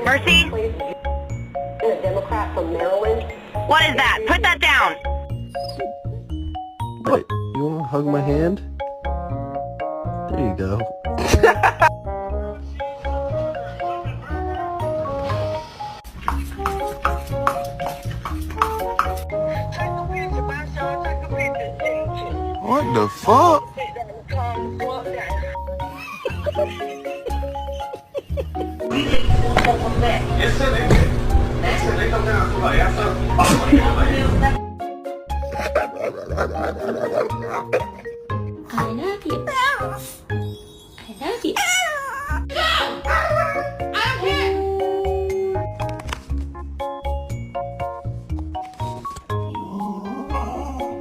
Mercy? A Democrat from Maryland. What is that? Put that down. Wait, you want to hug my hand? There you go. What the fuck? Yes, sir.